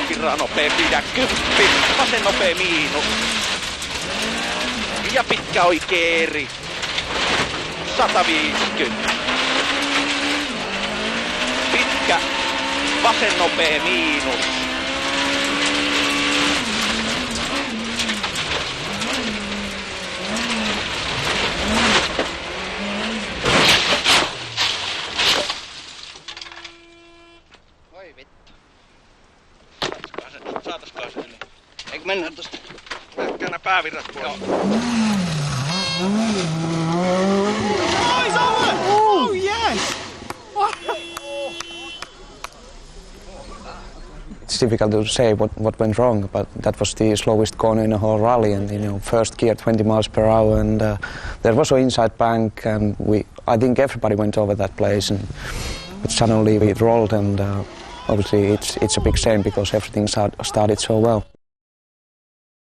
Kirra nopea pidä 10, vasen nopea miinus. Ja pitkä oikee eri. 150. Pitkä, vasen nopea miinus. Oi vittu. Saataisikohan se niin? Eikö mennä tosta? Käännä päävirrat pois. Oh yes! It's difficult to say what went wrong, but that was the slowest corner in the whole rally, and first gear 20 miles per hour, and there was an inside bank, and I think everybody went over that place, and suddenly we rolled, and obviously it's a big shame because everything started so well.